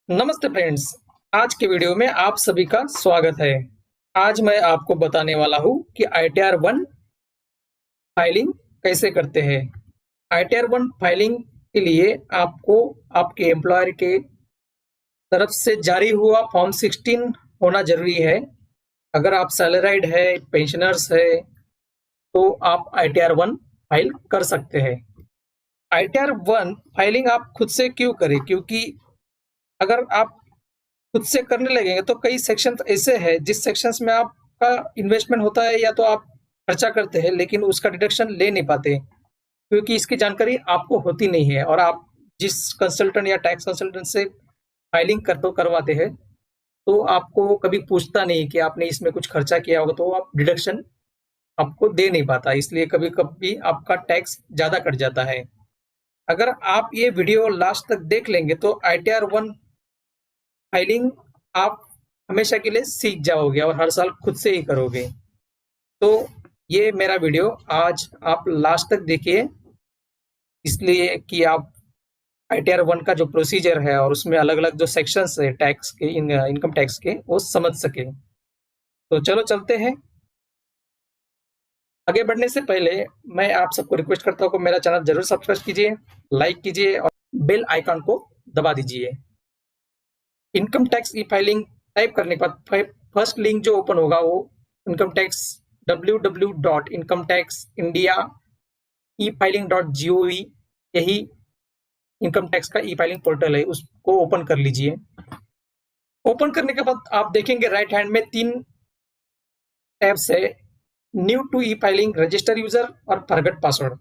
नमस्ते फ्रेंड्स। आज के वीडियो में आप सभी का स्वागत है। आज मैं आपको बताने वाला हूँ कि ITR 1 फाइलिंग कैसे करते हैं। ITR 1 फाइलिंग के लिए आपको आपके एम्प्लॉयर के तरफ से जारी हुआ फॉर्म 16 होना जरूरी है। अगर आप सैलराइड है, पेंशनर्स है, तो आप ITR 1 फाइल कर सकते हैं। ITR 1 फाइलिंग आप खुद से क्यों करें? क्योंकि अगर आप खुद से करने लगेंगे तो कई सेक्शंस ऐसे हैं जिस सेक्शंस में आपका इन्वेस्टमेंट होता है या तो आप खर्चा करते हैं लेकिन उसका डिडक्शन ले नहीं पाते, क्योंकि इसकी जानकारी आपको होती नहीं है और आप जिस कंसल्टेंट या टैक्स कंसल्टेंट से फाइलिंग करवाते हैं तो आपको कभी पूछता नहीं कि आपने इसमें कुछ खर्चा किया होगा, तो आप डिडक्शन आपको दे नहीं पाता, इसलिए कभी कभी आपका टैक्स ज्यादा कट जाता है। अगर आप ये वीडियो लास्ट तक देख लेंगे तो ITR 1 फाइलिंग आप हमेशा के लिए सीख जाओगे और हर साल खुद से ही करोगे। तो ये मेरा वीडियो आज आप लास्ट तक देखिए, इसलिए कि आप ITR 1 का जो प्रोसीजर है और उसमें अलग अलग जो सेक्शंस है टैक्स के, इनकम टैक्स के, वो समझ सके। तो चलो चलते हैं। आगे बढ़ने से पहले मैं आप सबको रिक्वेस्ट करता हूँ कि मेरा चैनल जरूर सब्सक्राइब कीजिए, लाइक कीजिए और बेल आइकन को दबा दीजिए। Income tax e filing type करने के बाद फर्स्ट लिंक जो ओपन होगा वो इनकम टैक्स www.incometaxindia-e-filing.gov, यही इनकम टैक्स का ई फाइलिंग पोर्टल है, उसको ओपन कर लीजिए। ओपन करने के बाद आप देखेंगे राइट हैंड में 3 टैब्स है, new to e filing, register user और फॉरगेट पासवर्ड।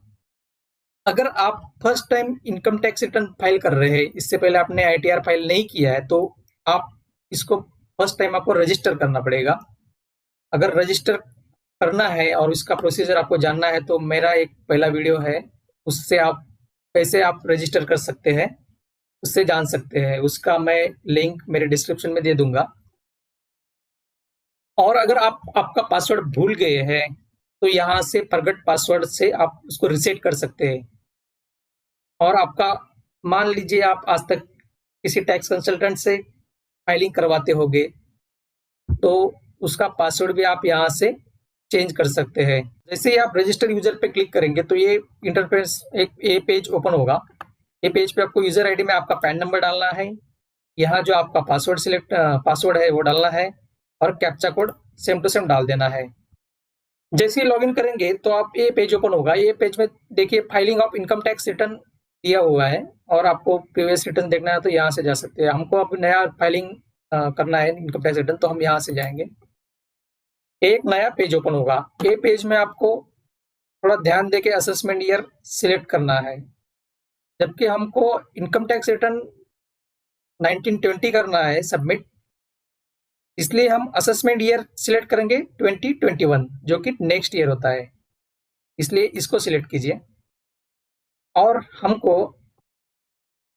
अगर आप first time income tax return file कर रहे हैं, इससे पहले आपने ITR फाइल नहीं किया है, तो आप इसको फर्स्ट टाइम आपको रजिस्टर करना पड़ेगा। अगर रजिस्टर करना है और इसका प्रोसीजर आपको जानना है तो मेरा एक पहला वीडियो है, उससे आप कैसे आप रजिस्टर कर सकते हैं उससे जान सकते हैं, उसका मैं लिंक मेरे डिस्क्रिप्शन में दे दूंगा। और अगर आप आपका पासवर्ड भूल गए हैं तो यहाँ से फॉरगेट पासवर्ड से आप उसको रिसेट कर सकते हैं। और आपका, मान लीजिए आप आज तक किसी टैक्स कंसल्टेंट से फाइलिंग करवाते होंगे तो उसका पासवर्ड भी आप यहाँ से चेंज कर सकते हैं। जैसे ही आप रजिस्टर यूजर पे क्लिक करेंगे तो ये इंटरफेस ये पेज ओपन होगा। ये पेज पे आपको यूजर आईडी में आपका पैन नंबर डालना है, यहाँ जो आपका पासवर्ड है वो डालना है और captcha code same to same डाल देना है। जैसे ही लॉगिन करेंगे तो आप ये पेज ओपन होगा। ये पेज में देखिए filing of income tax return दिया हुआ है और आपको प्रीवियस रिटर्न देखना है तो यहाँ से जा सकते हैं। हमको अब नया फाइलिंग करना है इनकम टैक्स रिटर्न, तो हम यहाँ से जाएंगे। एक नया पेज ओपन होगा। ये पेज में आपको थोड़ा ध्यान देके असेसमेंट ईयर सिलेक्ट करना है, जबकि हमको इनकम टैक्स रिटर्न 1920 करना है सबमिट, इसलिए हम असेसमेंट ईयर सिलेक्ट करेंगे 2021, जो कि नेक्स्ट ईयर होता है, इसलिए इसको सिलेक्ट कीजिए। और हमको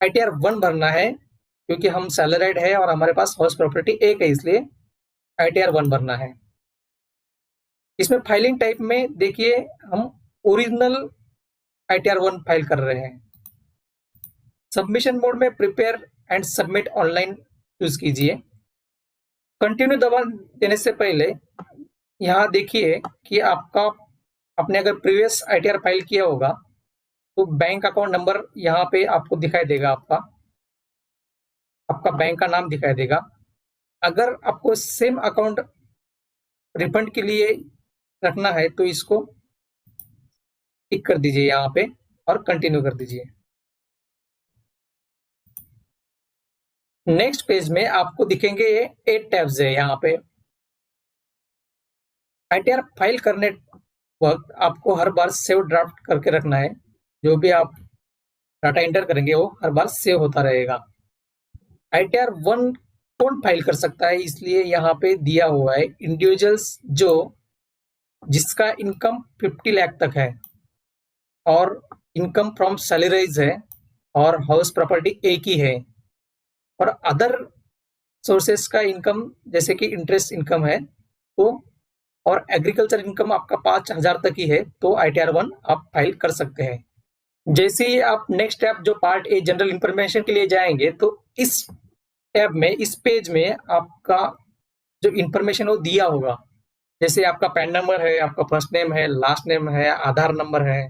ITR 1 भरना है क्योंकि हम सैलराइड है और हमारे पास हाउस प्रॉपर्टी एक है, इसलिए ITR 1 भरना है। इसमें फाइलिंग टाइप में देखिए हम ओरिजिनल ITR 1 फाइल कर रहे हैं। सबमिशन मोड में prepare and submit online choose कीजिए। कंटिन्यू दबा देने से पहले यहाँ देखिए कि आपने अगर प्रीवियस ITR फाइल किया होगा तो बैंक अकाउंट नंबर यहाँ पे आपको दिखाई देगा, आपका बैंक का नाम दिखाई देगा। अगर आपको सेम अकाउंट रिफंड के लिए रखना है तो इसको टिक कर दीजिए यहाँ पे और कंटिन्यू कर दीजिए। नेक्स्ट पेज में आपको दिखेंगे ये 8 टैब्स है। यहाँ पे ITR फाइल करने वक्त आपको हर बार सेव ड्राफ्ट करके रखना है, जो भी आप डाटा एंटर करेंगे वो हर बार सेव होता रहेगा। ITR 1 कौन फाइल कर सकता है, इसलिए यहाँ पे दिया हुआ है इंडिविजुअल्स जिसका इनकम 50 लाख तक है और इनकम फ्रॉम सैलरीज है और हाउस प्रॉपर्टी एक ही है, और अदर सोर्सेस का इनकम जैसे कि इंटरेस्ट इनकम है तो, और एग्रीकल्चर इनकम आपका 5,000 तक ही है तो ITR 1 आप फाइल कर सकते हैं। जैसे ही आप नेक्स्ट स्टेप जो पार्ट ए जनरल इंफॉर्मेशन के लिए जाएंगे तो इस टैब में, इस पेज में आपका जो इंफॉर्मेशन वो दिया होगा, जैसे आपका पैन नंबर है, आपका फर्स्ट नेम है, लास्ट नेम है, आधार नंबर है,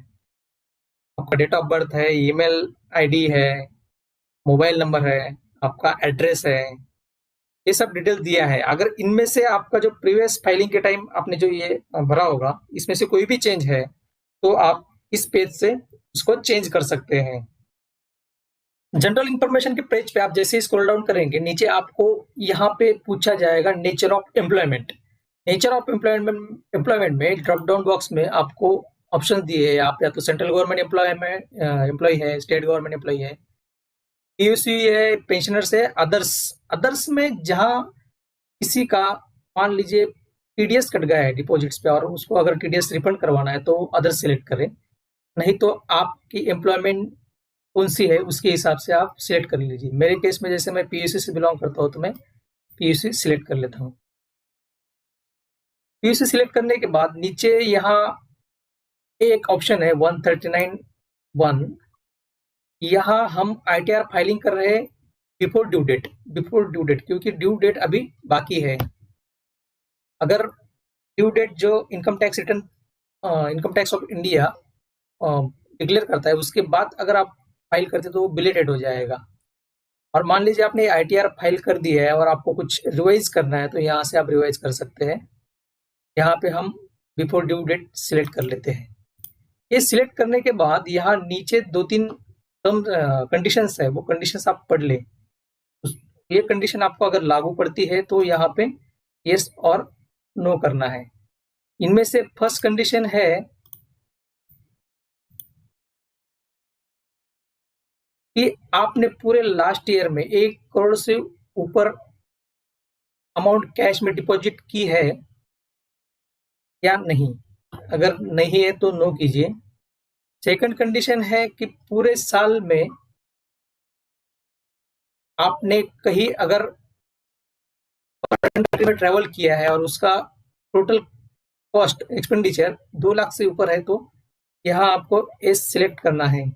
आपका डेट ऑफ बर्थ है, ईमेल आईडी है, मोबाइल नंबर है, आपका एड्रेस है, ये सब डिटेल दिया है। अगर इनमें से आपका जो प्रीवियस फाइलिंग के टाइम आपने जो ये भरा होगा, इसमें से कोई भी चेंज है तो आप इस पेज से उसको चेंज कर सकते हैं। जनरल इंफॉर्मेशन के पेज पे आप जैसे ही स्क्रॉल डाउन करेंगे, नीचे आपको यहाँ पे पूछा जाएगा nature of employment. Nature of employment में ड्रॉप डाउन बॉक्स में आपको ऑप्शन दिए हैं। आप या तो सेंट्रल गवर्नमेंट एम्प्लॉय है, स्टेट गवर्नमेंट एम्प्लॉय है, पीयूसी है, पेंशनर्स है, अदर्स। अदर्स में जहां किसी का मान लीजिए टीडीएस कट गया है डिपॉजिट्स पे और उसको अगर टीडीएस रिफंड करवाना है तो अदर्स सिलेक्ट करें, नहीं तो आपकी एम्प्लॉयमेंट कौन सी है उसके हिसाब से आप सिलेक्ट कर लीजिए। मेरे केस में जैसे मैं पीयूसी से बिलोंग करता हूँ तो मैं पीयूसी सिलेक्ट कर लेता हूँ। पीयूसी सिलेक्ट करने के बाद नीचे यहाँ एक ऑप्शन है 139(1), यहाँ हम आईटीआर फाइलिंग कर रहे हैं बिफोर ड्यू डेट, क्योंकि ड्यू डेट अभी बाकी है। अगर ड्यू डेट जो income tax of India declare करता है उसके बाद अगर आप फाइल करते तो वो बिलेटेड हो जाएगा। और मान लीजिए आपने आईटीआर फाइल कर दिया है और आपको कुछ रिवाइज करना है तो यहाँ से आप रिवाइज कर सकते हैं। यहाँ पे हम बिफोर ड्यू डेट सिलेक्ट कर लेते हैं। ये सिलेक्ट करने के बाद यहाँ नीचे 2-3 कंडीशंस है, वो कंडीशंस आप पढ़ लें। ये कंडीशन आपको अगर लागू पड़ती है तो यहाँ पे यस और नो करना है। इनमें से फर्स्ट कंडीशन है कि आपने पूरे लास्ट ईयर में 1 करोड़ से ऊपर अमाउंट कैश में डिपॉजिट की है या नहीं। अगर नहीं है तो नो कीजिए। सेकंड कंडीशन है कि पूरे साल में आपने कहीं अगर कंट्री में ट्रैवल किया है और उसका टोटल कॉस्ट एक्सपेंडिचर 2 लाख से ऊपर है तो यहाँ आपको एस सिलेक्ट करना है।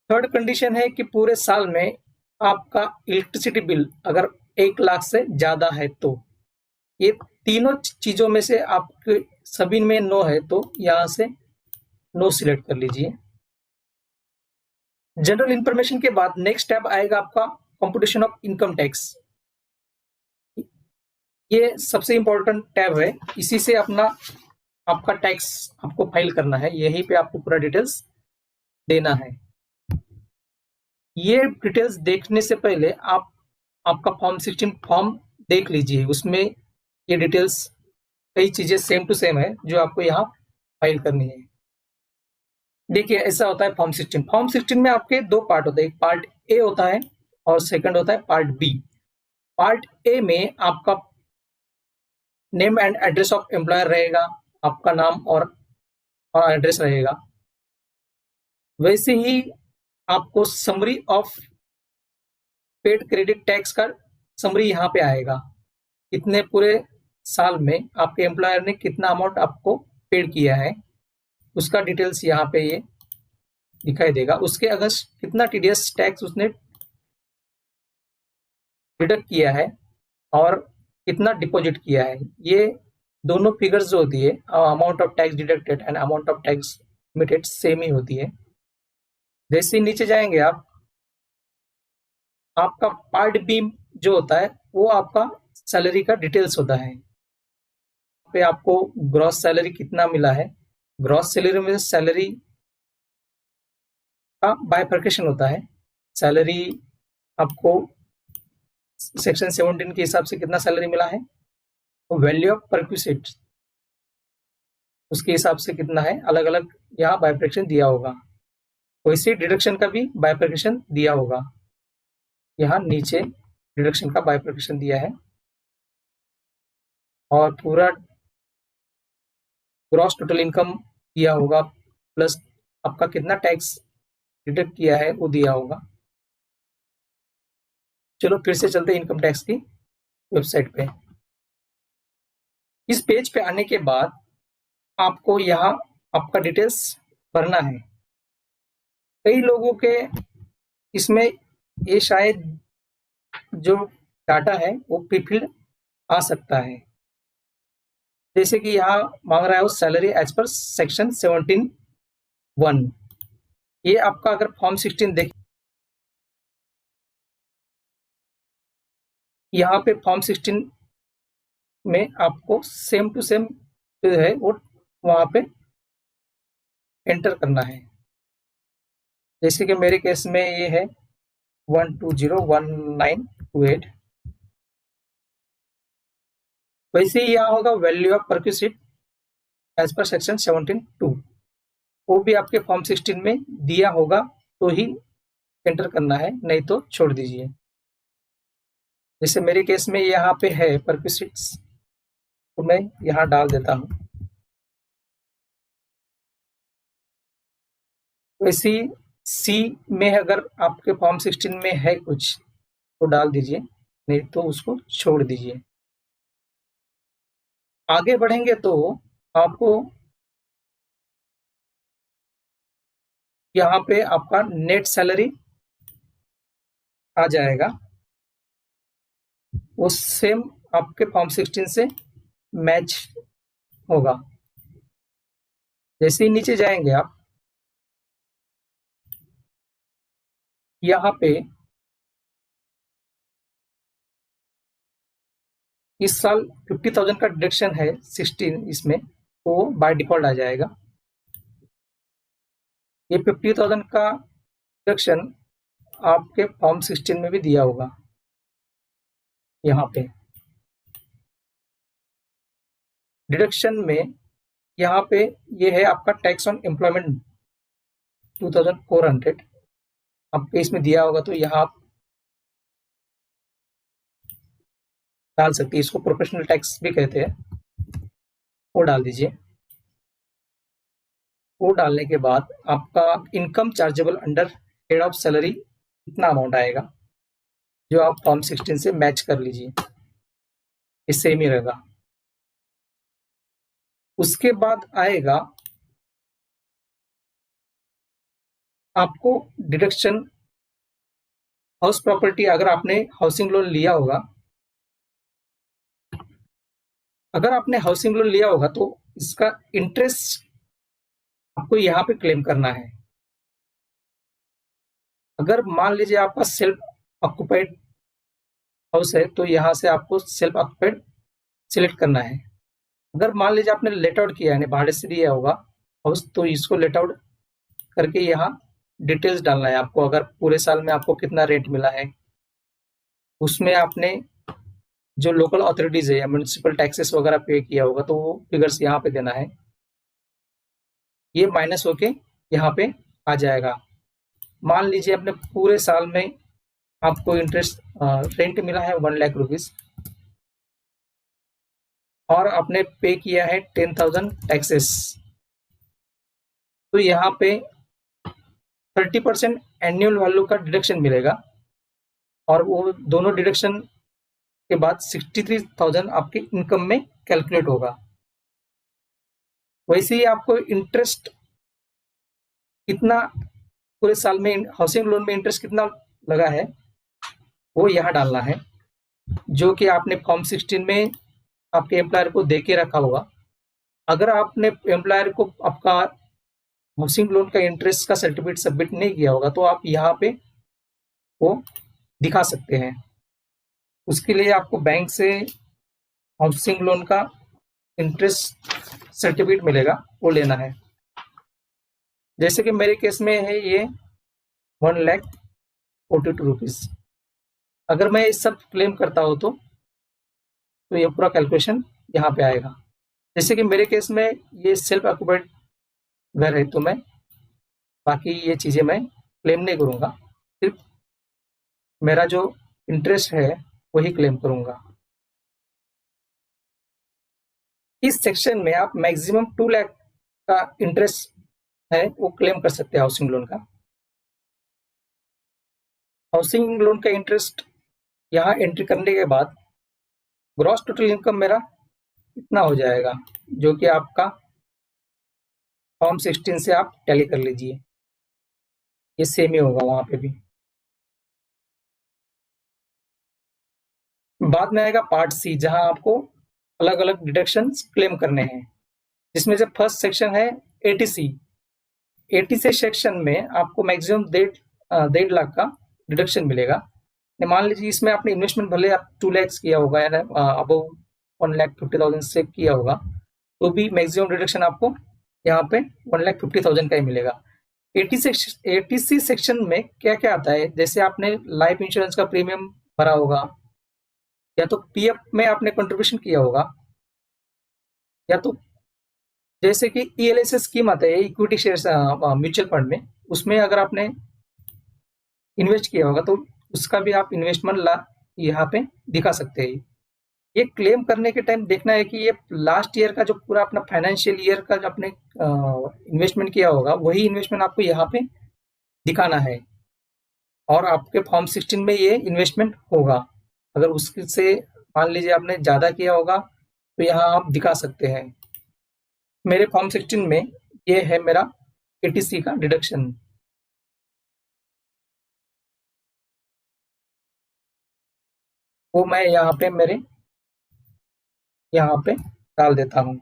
थर्ड कंडीशन है कि पूरे साल में आपका इलेक्ट्रिसिटी बिल अगर 1 लाख से ज्यादा है तो। ये तीनों चीजों में से आपके सभी में नो है तो यहाँ से नो सिलेक्ट कर लीजिए। जनरल इंफॉर्मेशन के बाद नेक्स्ट टैब आएगा आपका कंप्यूटेशन ऑफ इनकम टैक्स। ये सबसे इंपॉर्टेंट टैब है, इसी से आपका टैक्स आपको फाइल करना है, यहीं पे आपको पूरा डिटेल्स देना है। ये डिटेल्स देखने से पहले आपका फॉर्म 16 फॉर्म देख लीजिए, उसमें ये डिटेल्स कई चीजें सेम टू सेम है जो आपको यहाँ फाइल करनी है। देखिए ऐसा होता है फॉर्म 16। फॉर्म 16 में आपके 2 पार्ट होते हैं, एक पार्ट ए होता है और सेकंड होता है पार्ट बी। पार्ट ए में आपका name and address of employer रहेगा, आपका नाम और एड्रेस रहेगा। वैसे ही आपको summary of paid credit tax का समरी यहाँ पे आएगा, इतने पूरे साल में आपके एम्प्लॉयर ने कितना अमाउंट आपको पेड किया है उसका डिटेल्स यहाँ पे ये दिखाई देगा। उसके अगेंस्ट कितना टीडीएस टैक्स उसने डिडक्ट किया है और कितना डिपॉजिट किया है, ये दोनों फिगर्स जो होती है amount of tax deducted and amount of tax remitted same ही होती है। जैसे ही नीचे जाएंगे आपका पार्ट बी जो होता है वो आपका सैलरी का डिटेल्स होता है। पे आपको ग्रॉस सैलरी कितना मिला है, ग्रॉस सैलरी में सैलरी का बाइफर्केशन होता है। सैलरी आपको सेक्शन 17 के हिसाब से कितना सैलरी मिला है, वैल्यू ऑफ परक्विजिट उसके हिसाब से कितना है, अलग अलग यहाँ बाइफर्केशन दिया होगा। वैसे डिडक्शन का भी बाइफर्केशन दिया होगा, यहाँ नीचे डिडक्शन का बाइफर्केशन दिया है और पूरा ग्रॉस टोटल इनकम दिया होगा प्लस आपका कितना टैक्स डिडक्ट किया है वो दिया होगा। चलो फिर से चलते हैं इनकम टैक्स की वेबसाइट पे। इस पेज पे आने के बाद आपको यहाँ आपका डिटेल्स भरना है। कई लोगों के इसमें ये शायद जो डाटा है वो प्रीफिल्ड आ सकता है। जैसे कि यहाँ मांग रहा है वो सैलरी एज पर सेक्शन 17(1). ये आपका अगर फॉर्म 16 देख, यहाँ पे फॉर्म 16 में आपको सेम टू सेम जो है वो वहाँ पे एंटर करना है। जैसे कि मेरे केस में ये है 1201928। वैसे ही यहाँ होगा value of perquisite as per section 17(2). वो भी आपके फॉर्म 16 में दिया होगा तो ही एंटर करना है, नहीं तो छोड़ दीजिए। जैसे मेरे केस में यहाँ पे है परक्यूसिट्स, तो मैं यहाँ डाल देता हूँ। वैसे ही सी में अगर आपके फॉर्म 16 में है कुछ तो डाल दीजिए, नहीं तो उसको छोड़ दीजिए। आगे बढ़ेंगे तो आपको यहाँ पे आपका नेट सैलरी आ जाएगा, वो सेम आपके फॉर्म 16 से मैच होगा। जैसे ही नीचे जाएंगे आप, यहाँ पे इस साल 50,000 का डिडक्शन है 16 इसमें, तो बाय डिफॉल्ट आ जाएगा। ये 50,000 का डिडक्शन आपके फॉर्म 16 में भी दिया होगा। यहाँ पे डिडक्शन में यहाँ पे ये है आपका टैक्स ऑन एम्प्लॉयमेंट 2400 आपके इसमें दिया होगा, तो यहाँ आप डाल सकते हैं। इसको प्रोफेशनल टैक्स भी कहते हैं, वो डाल दीजिए। वो डालने के बाद आपका income chargeable under head of salary इतना अमाउंट आएगा, जो आप फॉर्म 16 से मैच कर लीजिए, इससे सेम ही रहेगा। उसके बाद आएगा आपको डिडक्शन हाउस प्रॉपर्टी। अगर आपने हाउसिंग लोन लिया होगा, तो इसका इंटरेस्ट आपको यहाँ पे क्लेम करना है। अगर मान लीजिए आपका सेल्फ ऑक्युपाइड हाउस है तो यहाँ से आपको सेल्फ ऑक्युपाइड सिलेक्ट करना है। अगर मान लीजिए आपने लेट आउट किया है, भाड़े से दिया होगा हाउस, तो इसको लेट आउट करके यहाँ डिटेल्स डालना है आपको। अगर पूरे साल में आपको कितना रेंट मिला है, उसमें आपने जो लोकल अथॉरिटीज है या म्यूनिसिपल टैक्सेस वगैरह पे किया होगा, तो वो फिगर्स यहाँ पे देना है। ये माइनस होके यहाँ पे आ जाएगा। मान लीजिए अपने पूरे साल में आपको इंटरेस्ट रेंट मिला है 1,00,000 रुपीज, और आपने पे किया है 10,000 टैक्सेस, तो यहाँ पे 30% एनुअल वैल्यू का डिडक्शन मिलेगा, और वो दोनों डिडक्शन के बाद 63,000 आपके इनकम में कैलकुलेट होगा। वैसे ही आपको इंटरेस्ट कितना पूरे साल में हाउसिंग लोन में इंटरेस्ट कितना लगा है वो यहाँ डालना है, जो कि आपने फॉर्म 16 में आपके एम्प्लॉयर को दे के रखा होगा। अगर आपने एम्प्लॉयर को आपका हाउसिंग लोन का इंटरेस्ट का सर्टिफिकेट सबमिट नहीं किया होगा, तो आप यहाँ पे वो दिखा सकते हैं। उसके लिए आपको बैंक से हाउसिंग लोन का इंटरेस्ट सर्टिफिकेट मिलेगा, वो लेना है। जैसे कि मेरे केस में है ये 1,42 रुपीज। अगर मैं ये सब क्लेम करता हूँ तो ये पूरा कैलकुलेशन यहाँ पे आएगा। जैसे कि मेरे केस में ये सेल्फ ऑक्युपाइड घर है, तो मैं बाकी ये चीज़ें मैं क्लेम नहीं करूँगा, सिर्फ मेरा जो इंटरेस्ट है वही क्लेम करूँगा। इस सेक्शन में आप मैक्सिमम 2 लाख का इंटरेस्ट है वो क्लेम कर सकते हैं हाउसिंग लोन का। हाउसिंग लोन का इंटरेस्ट यहाँ एंट्री करने के बाद ग्रॉस टोटल इनकम मेरा इतना हो जाएगा, जो कि आपका फॉर्म 16 से आप टैली कर लीजिए, ये सेम ही होगा वहाँ पे भी। बाद में आएगा पार्ट सी, जहां आपको अलग अलग डिडक्शन क्लेम करने हैं, जिसमें से फर्स्ट सेक्शन है एटीसी। एटीसी सेक्शन में आपको मैक्सिमम 1.5 लाख का डिडक्शन मिलेगा। मान लीजिए इसमें आपने इन्वेस्टमेंट भले आप 2 लाख किया होगा या अबव 1,50,000 से किया होगा, तो भी मैक्सिमम डिडक्शन आपको यहाँ पे 1,50,000 का ही मिलेगा। एटीसी सेक्शन में क्या क्या आता है, जैसे आपने लाइफ इंश्योरेंस का प्रीमियम भरा होगा, या तो पीएफ में आपने कंट्रीब्यूशन किया होगा, या तो जैसे कि ईएलएसएस स्कीम आता है इक्विटी शेयर्स म्यूचुअल फंड में, उसमें अगर आपने इन्वेस्ट किया होगा तो उसका भी आप इन्वेस्टमेंट यहाँ पे दिखा सकते हैं। ये क्लेम करने के टाइम देखना है कि ये लास्ट ईयर का जो पूरा अपना फाइनेंशियल ईयर का जो आपने इन्वेस्टमेंट किया होगा वही इन्वेस्टमेंट आपको यहाँ पे दिखाना है, और आपके फॉर्म 16 में ये इन्वेस्टमेंट होगा। अगर उससे मान लीजिए आपने ज़्यादा किया होगा तो यहाँ आप दिखा सकते हैं। मेरे फॉर्म 16 में ये है मेरा एटीसी का डिडक्शन। वो मैं यहाँ पे यहाँ पे डाल देता हूँ।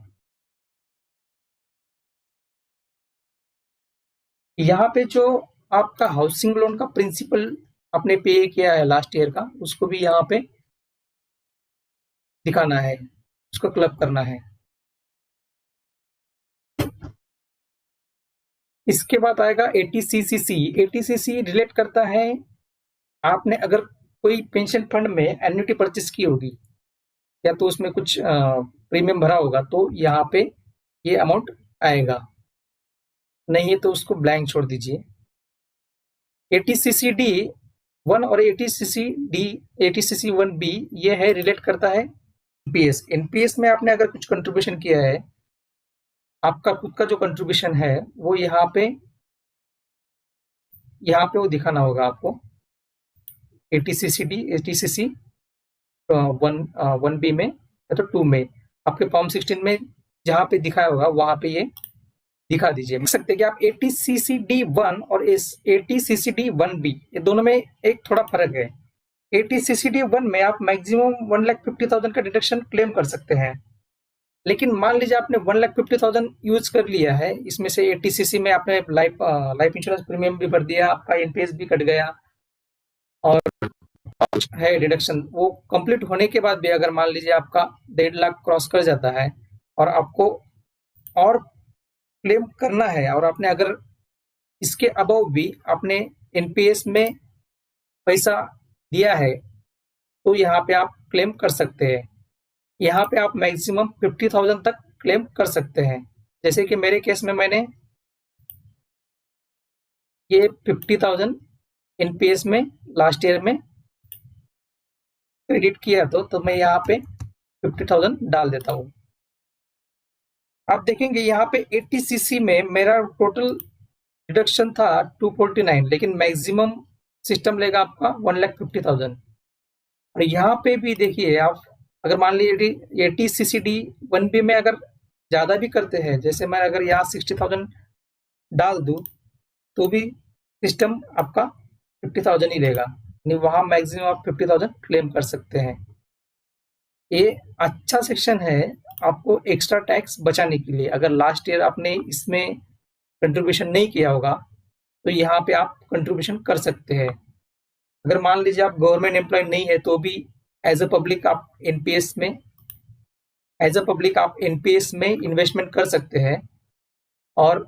यहाँ पे जो आपका हाउसिंग लोन का प्रिंसिपल आपने पे किया है लास्ट ईयर का, उसको भी यहाँ पे दिखाना है, उसको क्लब करना है। इसके बाद आएगा एटीसीसीसी। एटीसीसी रिलेट करता है, आपने अगर कोई पेंशन फंड में एन्युटी परचेस की होगी या तो उसमें कुछ प्रीमियम भरा होगा तो यहाँ पे ये अमाउंट आएगा, नहीं है तो उसको ब्लैंक छोड़ दीजिए। एटीसीसीडी 1 और एटीसीसी 1B ये है रिलेट करता है एनपीएस। एनपीएस में आपने अगर कुछ कंट्रीब्यूशन किया है, आपका खुद का जो कंट्रीब्यूशन है वो यहाँ पे वो दिखाना होगा आपको। एटीसीसी 1B में या तो 2 में, आपके फॉर्म 16 में जहाँ पे दिखाया होगा वहां पे ये दिखा दीजिए। देख सकते हैं कि आप एटीसीसीडी 1 और एटीसीसीडी 1B ये दोनों में एक थोड़ा फर्क है। एटीसीसीडी 1 में आप मैक्सिमम 1,50,000 का डिडक्शन क्लेम कर सकते हैं, लेकिन मान लीजिए आपने 1,50,000 यूज कर लिया है, इसमें से एटीसीसी में आपने लाइफ इंश्योरेंस प्रीमियम भी भर दिया, आपका एनपीएस भी कट गया और है डिडक्शन, वो कंप्लीट होने के बाद भी अगर मान लीजिए आपका 1.5 लाख क्रॉस कर जाता है और आपको और क्लेम करना है, और आपने अगर इसके अबव भी आपने एनपीएस में पैसा दिया है तो यहाँ पे आप क्लेम कर सकते हैं। यहाँ पे आप मैक्सिमम 50,000 तक क्लेम कर सकते हैं। जैसे कि मेरे केस में मैंने ये 50,000 एनपीएस में लास्ट ईयर में क्रेडिट किया तो मैं यहाँ पे 50,000 डाल देता हूँ। आप देखेंगे यहाँ पे एटीसीसी में मेरा टोटल डिडक्शन था 249, लेकिन मैक्सिमम सिस्टम लेगा आपका 1,50,000। और यहाँ पे भी देखिए आप, अगर मान लीजिए एटीसीसीडी 1B में अगर ज़्यादा भी करते हैं, जैसे मैं अगर यहाँ 60,000 डाल दूँ तो भी सिस्टम आपका 50,000 ही लेगा, नहीं वहाँ मैक्सिमम आप 50,000 क्लेम कर सकते हैं। ये अच्छा सेक्शन है आपको एक्स्ट्रा टैक्स बचाने के लिए। अगर लास्ट ईयर आपने इसमें कंट्रीब्यूशन नहीं किया होगा तो यहाँ पे आप कंट्रीब्यूशन कर सकते हैं। अगर मान लीजिए आप गवर्नमेंट एम्प्लॉय नहीं है तो भी एज अ पब्लिक आप एनपीएस में इन्वेस्टमेंट कर सकते हैं, और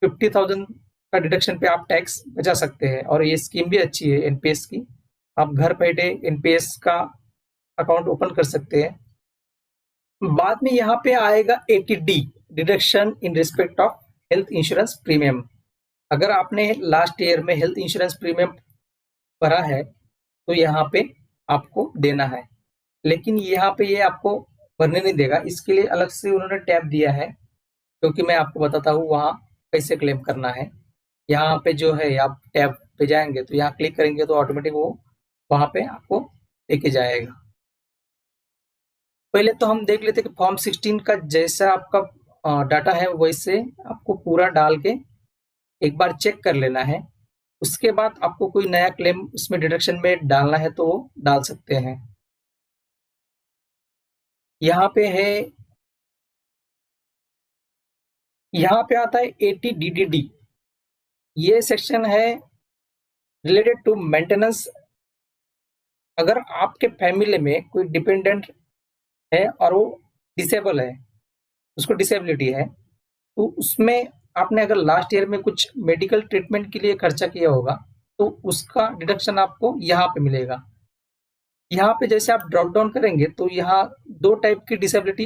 50,000 का डिडक्शन पे आप टैक्स बचा सकते हैं। और ये स्कीम भी अच्छी है एनपीएस की, आप घर बैठे एनपीएस का अकाउंट ओपन कर सकते हैं। बाद में यहाँ पे आएगा 80D, deduction in respect of health insurance premium. अगर आपने लास्ट ईयर में हेल्थ इंश्योरेंस प्रीमियम भरा है तो यहाँ पे आपको देना है, लेकिन यहाँ पे ये आपको भरने नहीं देगा, इसके लिए अलग से उन्होंने टैब दिया है, क्योंकि मैं आपको बताता हूँ वहाँ कैसे क्लेम करना है। यहाँ पे जो है आप टैब पे जाएंगे तो यहाँ क्लिक करेंगे तो ऑटोमेटिक वो वहाँ पे आपको लेके जाएगा। पहले तो हम देख लेते कि फॉर्म 16 का जैसा आपका डाटा है वैसे आपको पूरा डाल के एक बार चेक कर लेना है। उसके बाद आपको कोई नया क्लेम उसमें डिडक्शन में डालना है तो वो डाल सकते हैं। यहाँ पे है, यहाँ पे आता है ATDDD। ये सेक्शन है रिलेटेड टू मेंटेनेंस। अगर आपके फैमिली में कोई डिपेंडेंट है और वो डिसेबल है, उसको डिसेबिलिटी है, तो उसमें आपने अगर लास्ट ईयर में कुछ मेडिकल ट्रीटमेंट के लिए खर्चा किया होगा, तो उसका डिडक्शन आपको यहाँ पे मिलेगा। यहाँ पे जैसे आप ड्रॉप डाउन करेंगे तो यहाँ दो टाइप की डिसेबिलिटी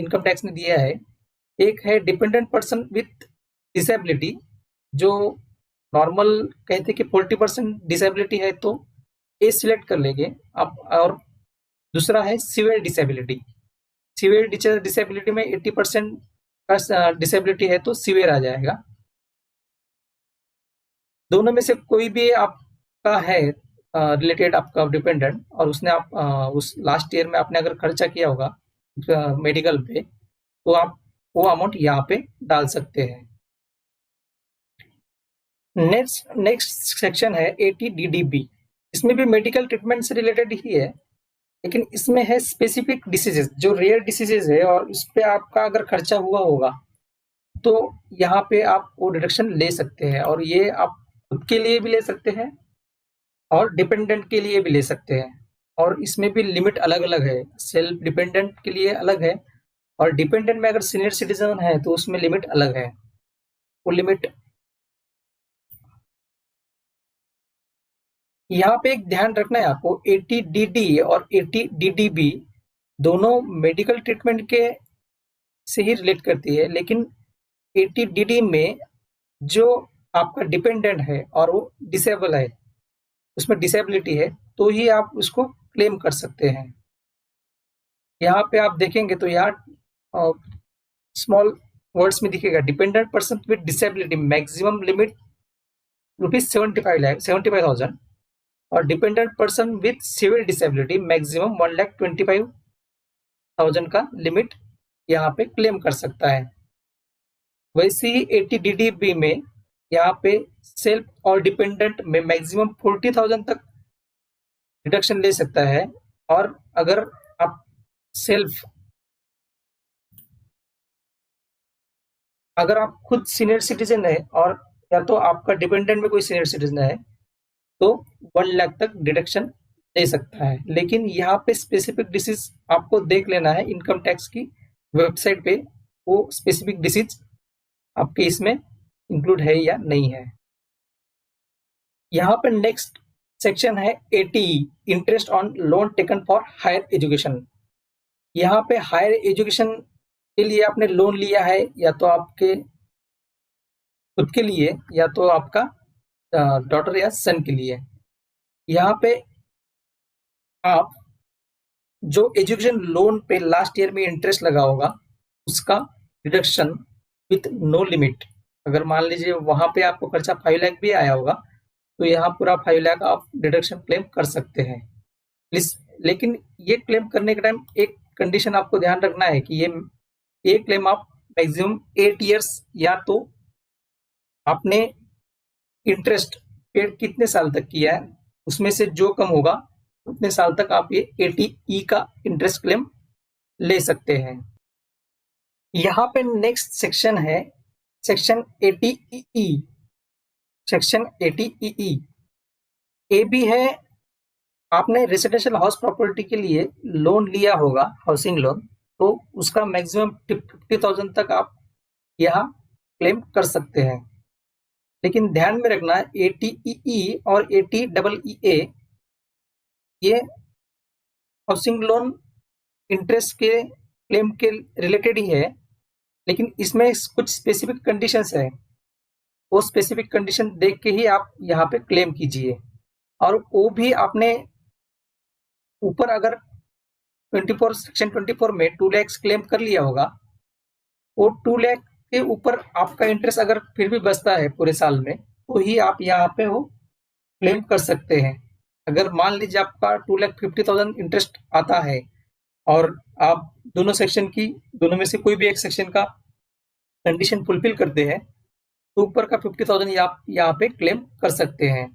इनकम टैक्स ने दिया है। एक है डिपेंडेंट पर्सन विथ डिसेबिलिटी, जो नॉर्मल कहते हैं कि 40% डिसेबिलिटी है तो ए सिलेक्ट कर लेंगे आप। और दूसरा है सीवियर डिसेबिलिटी। सीवियर डिसेबिलिटी में 80% का डिसेबिलिटी है तो सीवियर आ जाएगा। दोनों में से कोई भी आपका है रिलेटेड, आपका डिपेंडेंट, और उसने आप उस लास्ट ईयर में आपने अगर खर्चा किया होगा मेडिकल पे, तो आप वो अमाउंट यहाँ पे डाल सकते हैं। नेक्स्ट सेक्शन है ATDDB। इसमें भी मेडिकल ट्रीटमेंट से रिलेटेड ही है, लेकिन इसमें है स्पेसिफिक डिसीजेस, जो रेयर डिसीजेस है और उस पे आपका अगर खर्चा हुआ होगा तो यहाँ पे आप वो डिडक्शन ले सकते हैं। और ये आप खुद के लिए भी ले सकते हैं और डिपेंडेंट के लिए भी ले सकते हैं। और इसमें भी लिमिट अलग अलग है। सेल्फ डिपेंडेंट के लिए अलग है, और डिपेंडेंट में अगर सीनियर सिटीजन है तो उसमें लिमिट अलग है। वो लिमिट यहाँ पे एक ध्यान रखना है आपको, ATDD और ATDDB दोनों मेडिकल ट्रीटमेंट के से ही रिलेट करती है, लेकिन ATDD में जो आपका डिपेंडेंट है और वो डिसेबल है, उसमें डिसेबिलिटी है, तो ही आप उसको क्लेम कर सकते हैं। यहाँ पे आप देखेंगे तो यहाँ स्मॉल वर्ड्स में दिखेगा, dependent person with disability maximum limit ₹75,000 और dependent person with severe disability maximum 1,25,000 का लिमिट यहाँ पे क्लेम कर सकता है। वैसे ही ATDDB में यहाँ पे सेल्फ और डिपेंडेंट में मैक्सिमम 40,000 तक डिडक्शन ले सकता है। और अगर आप सेल्फ, अगर आप खुद सीनियर सिटीजन है और या तो आपका डिपेंडेंट में कोई सीनियर सिटीजन है, तो 1 लाख तक डिडक्शन ले सकता है। लेकिन यहाँ पे स्पेसिफिक डिसीज आपको देख लेना है इनकम टैक्स की वेबसाइट पे, वो स्पेसिफिक डिसीज आपके इसमें इंक्लूड है या नहीं है। यहाँ पे नेक्स्ट सेक्शन है ATE, interest on loan taken for higher education. यहाँ पे हायर एजुकेशन के लिए आपने लोन लिया है, या तो आपके खुद के लिए या तो आपका डॉटर या सन के लिए। यहाँ पे आप जो एजुकेशन लोन पे लास्ट ईयर में इंटरेस्ट लगा होगा, उसका डिडक्शन विथ नो लिमिट। अगर मान लीजिए वहां पे आपको खर्चा 5 लाख भी आया होगा, तो यहाँ पूरा 5 लाख आप डिडक्शन क्लेम कर सकते हैं। लेकिन ये क्लेम करने के टाइम एक कंडीशन आपको ध्यान रखना है कि ये क्लेम आप मैक्सिमम 8 ईयर्स, या तो आपने इंटरेस्ट पेड कितने साल तक किया है उसमें से जो कम होगा उतने साल तक आप ये ATE का इंटरेस्ट क्लेम ले सकते हैं। यहाँ पे नेक्स्ट सेक्शन है सेक्शन ATEE। सेक्शन ATEE ए भी है, आपने रेसिडेंशियल हाउस प्रॉपर्टी के लिए लोन लिया होगा, हाउसिंग लोन, तो उसका मैक्सिमम 50,000 तक आप यहाँ क्लेम कर सकते हैं। लेकिन ध्यान में रखना, ATEE और ATEEA ये हाउसिंग लोन इंटरेस्ट के क्लेम के रिलेटेड ही है, लेकिन इसमें कुछ स्पेसिफिक कंडीशंस है। वो स्पेसिफिक कंडीशन देख के ही आप यहाँ पे क्लेम कीजिए। और वो भी आपने ऊपर अगर 24 सेक्शन 24 में 2 लाख क्लेम कर लिया होगा, वो 2 लाख के ऊपर आपका इंटरेस्ट अगर फिर भी बचता है पूरे साल में, तो ही आप यहाँ पे वो क्लेम कर सकते हैं। अगर मान लीजिए आपका 2,50,000 इंटरेस्ट आता है और आप दोनों में से कोई भी एक सेक्शन का कंडीशन फुलफिल करते हैं, तो ऊपर का 50,000 आप यहाँ पे क्लेम कर सकते हैं।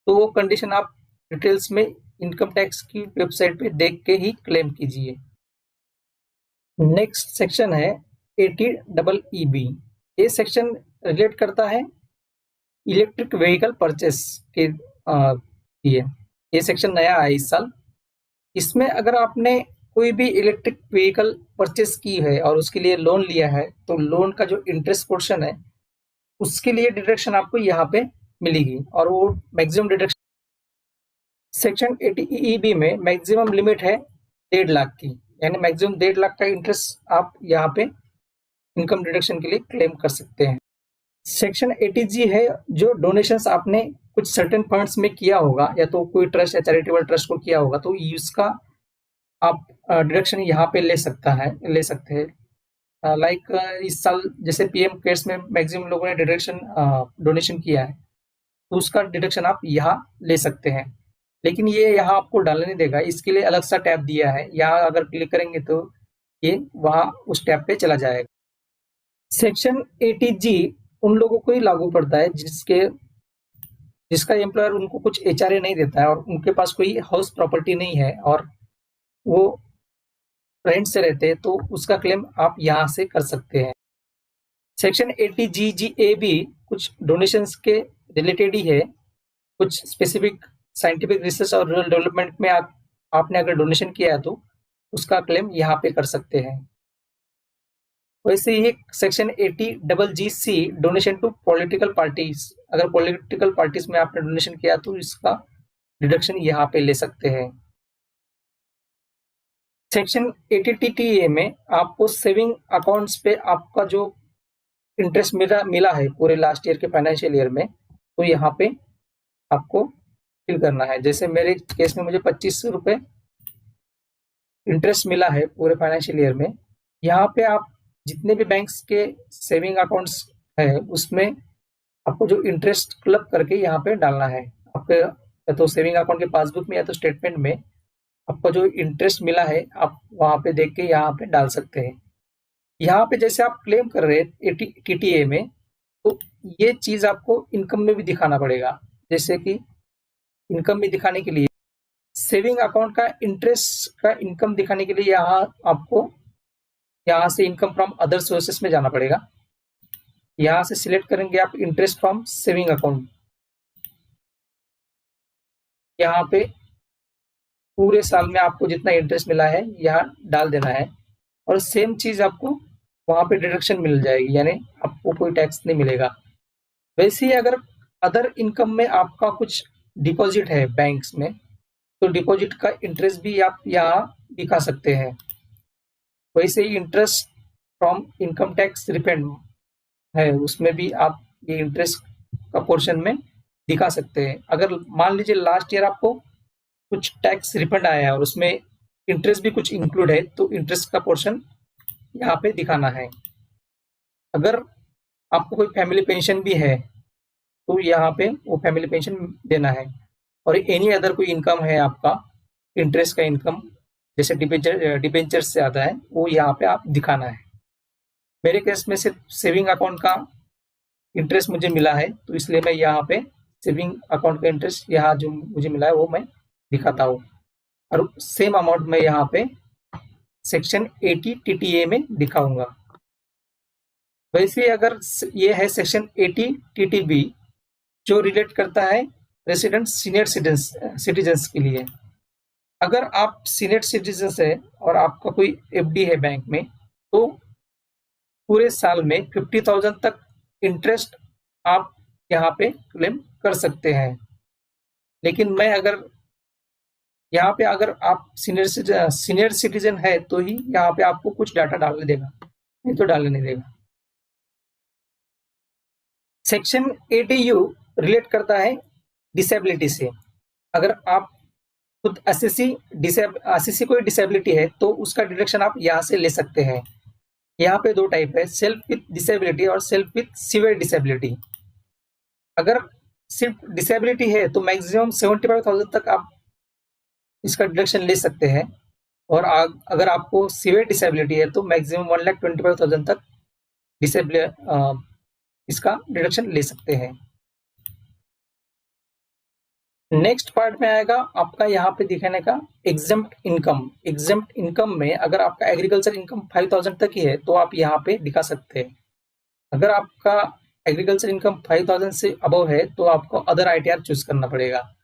तो वो कंडीशन आप डिटेल्स में इनकम टैक्स की वेबसाइट पे देख के ही क्लेम कीजिए। नेक्स्ट सेक्शन है 80EE। ये सेक्शन रिलेट करता है इलेक्ट्रिक व्हीकल परचेस के लिए। ये सेक्शन नया है इस साल। इसमें अगर आपने कोई भी इलेक्ट्रिक व्हीकल परचेस की है और उसके लिए लोन लिया है, तो लोन का जो इंटरेस्ट पोर्शन है उसके लिए डिडक्शन आपको यहाँ पे मिलेगी, और वो मैक्सिमम डिडक्शन सेक्शन 80EB में मैक्सिमम लिमिट है 1.5 लाख की, यानी मैक्सिमम 1.5 लाख का इंटरेस्ट आप यहाँ पे इनकम डिडक्शन के लिए क्लेम कर सकते हैं। सेक्शन 80G है जो डोनेशंस आपने कुछ सर्टेन फंड्स में किया होगा, या तो कोई ट्रस्ट या चैरिटेबल ट्रस्ट को किया होगा, तो इसका आप डिडक्शन यहाँ पे ले सकते हैं। लाइक इस साल जैसे पीएम केयर्स में मैक्सिमम लोगों ने डिडक्शन डोनेशन किया है, तो उसका डिडक्शन आप यहाँ ले सकते हैं। लेकिन ये यहाँ आपको डालने नहीं देगा, इसके लिए अलग सा टैब दिया है, यहाँ अगर क्लिक करेंगे तो ये वहाँ उस टैब पे चला जाएगा। सेक्शन 80G उन लोगों को ही लागू पड़ता है जिसका एम्प्लॉयर उनको कुछ एचआरए नहीं देता है और उनके पास कोई हाउस प्रॉपर्टी नहीं है और वो रेंट से रहते हैं, तो उसका क्लेम आप यहाँ से कर सकते हैं। सेक्शन 80GGA भी कुछ डोनेशंस के रिलेटेड ही है। कुछ स्पेसिफिक साइंटिफिक रिसर्च और रूरल डेवलपमेंट में आपने अगर डोनेशन किया है तो उसका क्लेम यहाँ पे कर सकते हैं। वैसे ही section 80GC donation to political parties, अगर पॉलिटिकल पार्टीज में आपने डोनेशन किया तो इसका डिडक्शन यहाँ पे ले सकते हैं। सेक्शन 80TTA में आपको सेविंग अकाउंट्स पे आपका जो इंटरेस्ट मिला है पूरे लास्ट ईयर के फाइनेंशियल ईयर में, तो यहाँ पे आपको फिल करना है। जैसे मेरे केस में मुझे 25 रुपए इंटरेस्ट मिला है पूरे फाइनेंशियल ईयर में। यहाँ पे आप जितने भी बैंक्स के सेविंग अकाउंट्स है उसमें आपको जो इंटरेस्ट क्लब करके यहाँ पे डालना है। आपके या तो सेविंग अकाउंट के पासबुक में या तो स्टेटमेंट में आपको जो इंटरेस्ट मिला है आप वहाँ पे देख के यहाँ पे डाल सकते हैं। यहाँ पे जैसे आप क्लेम कर रहे हैं TTA में, तो ये चीज आपको इनकम में भी दिखाना पड़ेगा। जैसे कि इनकम में दिखाने के लिए सेविंग अकाउंट का इंटरेस्ट का इनकम दिखाने के लिए आपको यहाँ से इनकम फ्रॉम अदर सोर्सेस में जाना पड़ेगा। यहाँ से सिलेक्ट करेंगे आप इंटरेस्ट फ्रॉम सेविंग अकाउंट। यहाँ पे पूरे साल में आपको जितना इंटरेस्ट मिला है यहाँ डाल देना है, और सेम चीज आपको वहां पे डिडक्शन मिल जाएगी, यानी आपको कोई टैक्स नहीं मिलेगा। वैसे ही अगर अदर इनकम में आपका कुछ डिपॉजिट है बैंक्स में, तो डिपॉजिट का इंटरेस्ट भी आप यहाँ दिखा सकते हैं। वैसे ही interest from income tax refund है, उसमें भी आप ये इंटरेस्ट का पोर्शन में दिखा सकते हैं। अगर मान लीजिए लास्ट ईयर आपको कुछ टैक्स रिफंड आया है और उसमें इंटरेस्ट भी कुछ इंक्लूड है, तो इंटरेस्ट का पोर्शन यहाँ पे दिखाना है। अगर आपको कोई फैमिली पेंशन भी है तो यहाँ पे वो फैमिली पेंशन देना है। और एनी अदर कोई इनकम है आपका इंटरेस्ट का इनकम, जैसे डिबेंचर से आता है, वो यहाँ पे आप दिखाना है। मेरे केस में सिर्फ सेविंग अकाउंट का इंटरेस्ट मुझे मिला है, तो इसलिए मैं यहाँ पे सेविंग अकाउंट का इंटरेस्ट यहाँ जो मुझे मिला है वो मैं दिखाता हूँ, और सेम अमाउंट मैं यहाँ पे सेक्शन 80TTA में दिखाऊंगा। वैसे अगर ये है सेक्शन 80TTB जो रिलेट करता है रेसिडेंट सीनियर सिटीजन्स के लिए। अगर आप सीनियर सिटीजन है और आपका कोई FD है बैंक में, तो पूरे साल में 50,000 तक इंटरेस्ट आप यहाँ पे क्लेम कर सकते हैं। लेकिन मैं अगर यहाँ पे अगर आप सीनियर सिटीजन है तो ही यहाँ पे आपको कुछ डाटा डालने देगा, नहीं तो डालने नहीं देगा। सेक्शन 80U रिलेट करता है डिसेबिलिटी से। अगर आप खुद असिसी कोई डिसेबिलिटी है तो उसका डिडक्शन आप यहाँ से ले सकते हैं। यहाँ पे दो टाइप है, सेल्फ विथ डिसेबिलिटी और सेल्फ विथ सीवियर डिसेबिलिटी। अगर सिर्फ डिसेबिलिटी है तो मैक्सिमम 75,000 तक आप इसका डिडक्शन ले सकते हैं, और अगर आपको सीवियर डिसेबिलिटी है तो मैक्सिमम 1,25,000 तक इसका डिडक्शन ले सकते हैं। नेक्स्ट पार्ट में आएगा आपका यहाँ पे दिखाने का एग्जम्प्ट इनकम। एग्जम्प्ट इनकम में अगर आपका एग्रीकल्चर इनकम 5000 तक ही है तो आप यहाँ पे दिखा सकते हैं। अगर आपका एग्रीकल्चर इनकम 5000 से अबव है तो आपको अदर आईटीआर चूज करना पड़ेगा।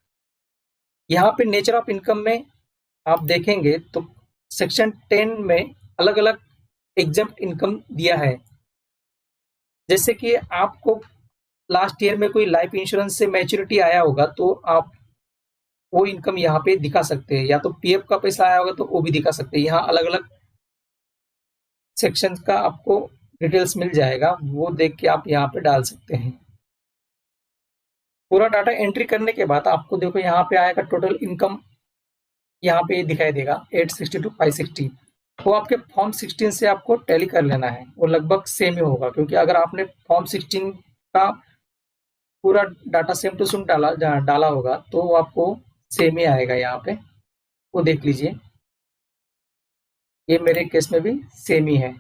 यहाँ पे नेचर ऑफ इनकम में आप देखेंगे तो सेक्शन 10 में अलग अलग एग्जम्प्ट इनकम दिया है। जैसे कि आपको लास्ट ईयर में कोई लाइफ इंश्योरेंस से मैच्योरिटी आया होगा तो आप वो इनकम यहाँ पे दिखा सकते हैं, या तो पीएफ का पैसा आया होगा तो वो भी दिखा सकते हैं। यहाँ अलग अलग सेक्शन का आपको डिटेल्स मिल जाएगा, वो देख के आप यहाँ पे डाल सकते हैं। पूरा डाटा एंट्री करने के बाद आपको देखो यहाँ पे आएगा टोटल इनकम, यहाँ पे दिखाई देगा 860 टू 560। वो आपके फॉर्म 16 से आपको टैली कर लेना है, वो लगभग सेम ही होगा, क्योंकि अगर आपने फॉर्म 16 का पूरा डाटा सेम टू सेम डाला होगा तो वो आपको सेम ही आएगा। यहाँ पे वो देख लीजिए, ये मेरे केस में भी सेम ही है,